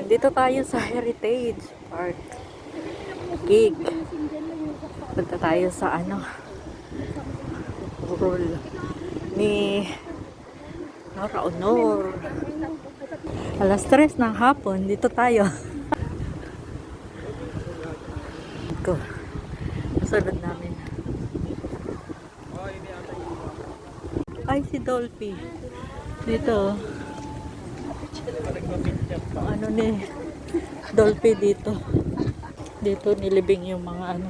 Dito tayo sa Heritage Park. Gig. Punta tayo sa role ni Nora Honor. Alas 3 ng hapon, dito tayo. Sunod namin. Ay, si Dolphy. Dito. Ano ni Dolphy dito. Dito nilibing yung mga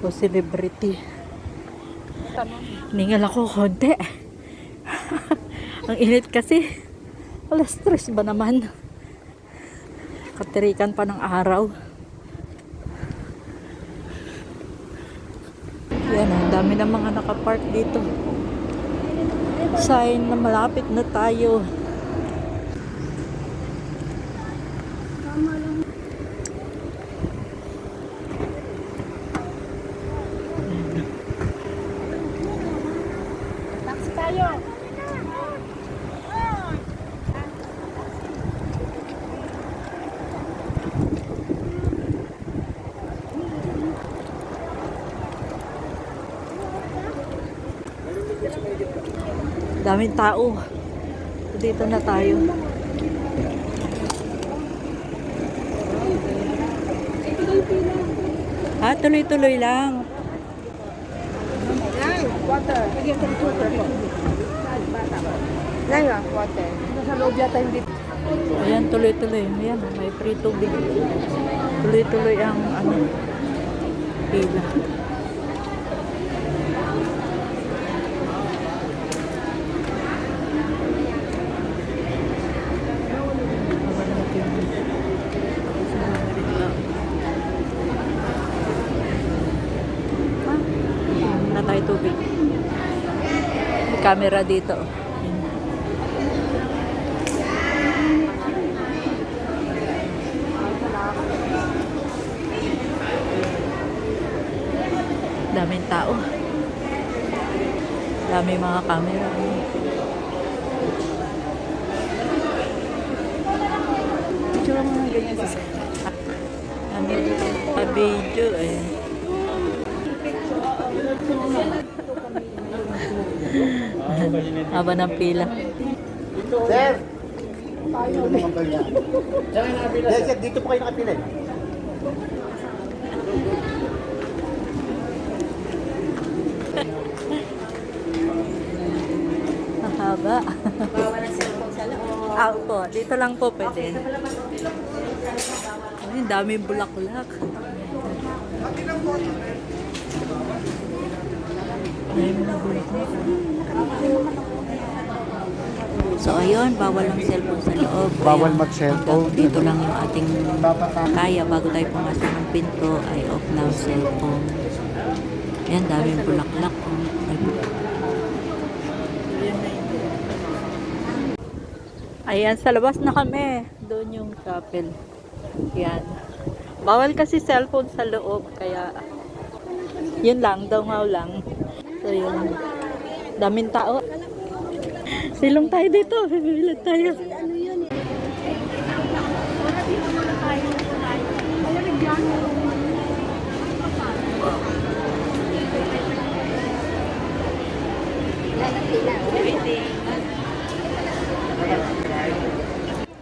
o celebrity. Ningal ako konti. Ang init kasi. Alas 3 ba naman? Katirikan pa ng araw. Yan, ang dami ng mga nakapark dito. Sign na malapit na tayo. Taxi tayo. Daming tao. Dito na tayo. Tuloy-tuloy lang. Water. Ngayon, water. Nasa loob yata hindi. Ayan, tuloy-tuloy. Ayan, may free tubig. Tuloy-tuloy ang pila. Tayo tubig. May camera dito. Daming tao. Daming mga camera. Picture mo mga ganyan sa video eh. Haba ng pila. Sir! Sir, dito po kayo nakapila. Ang haba. Bawal ang cellphone sa loob. Po, dito lang po pwede. Ay, daming bulaklak. So ayun, bawal ang cellphone sa loob. Bawal mag-cellphone. Dito lang yung ating kaya bago tayo pumasok ng pinto ay off na ang cellphone. Ayan, daming bulaklak. Ayan, sa labas na kami. Doon yung chapel. Ayan. Bawal kasi cellphone sa loob, kaya yun lang, daw nga lang. So yun. Daming tao. Silong tayo dito. Bibilag tayo. Ano yun eh? Dito muna tayo. Malamig yan.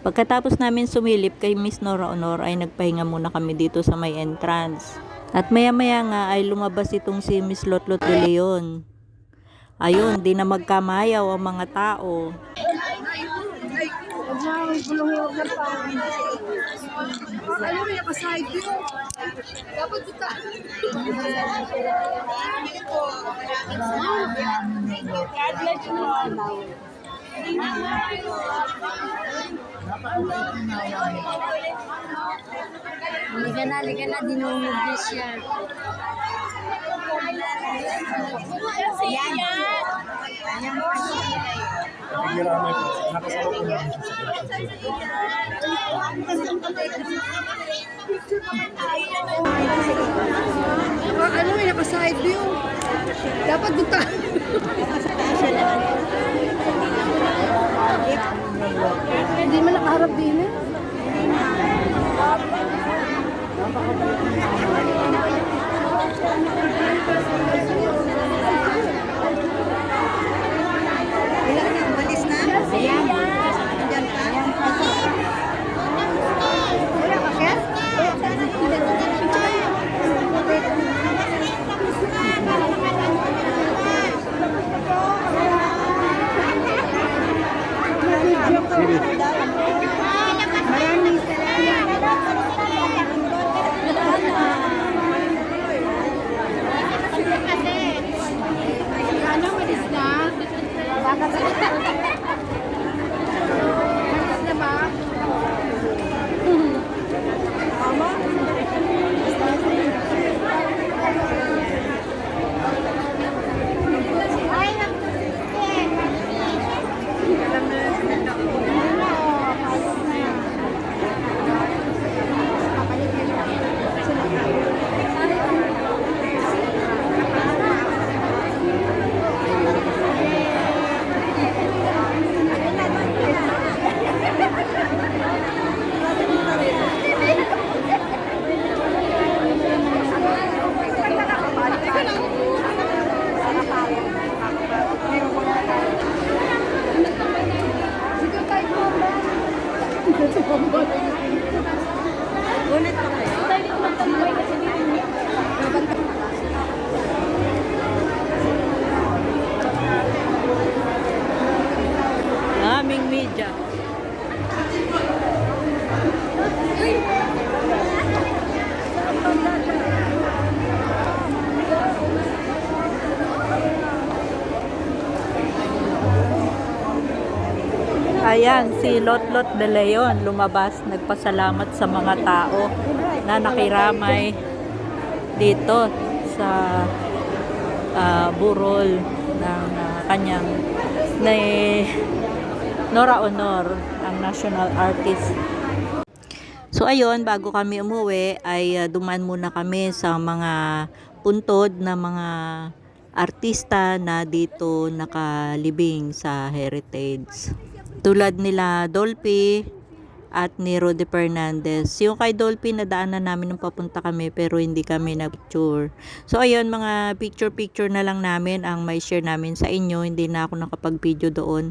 Pagkatapos namin sumilip kay Miss Nora Honor ay nagpahinga muna kami dito sa may entrance. At maya-maya nga ay lumabas itong si Miss Lotlot de Leon. Ayun, di na magkamayaw ang mga tao. Ano rin ako side view? Dapat kita. God bless you all. Liga na, dinungog niya siya. Yan. Yan po siya. naka-side view. Dapat doon tayo. Hindi man nakaharap din eh. Daming media. Ayan, si Lotlot de Leon lumabas, nagpasalamat sa mga tao na nakiramay dito sa burol ng kanyang Nora Honor, ang national artist. So ayun, bago kami umuwi ay dumaan muna kami sa mga puntod na mga artista na dito nakalibing sa heritage. Tulad nila Dolphy at ni Rudy Fernandez. Yung kay Dolphy nadaanan namin nung papunta kami pero hindi kami nag-picture. So ayun, mga picture na lang namin ang may share namin sa inyo. Hindi na ako nakapag-video doon.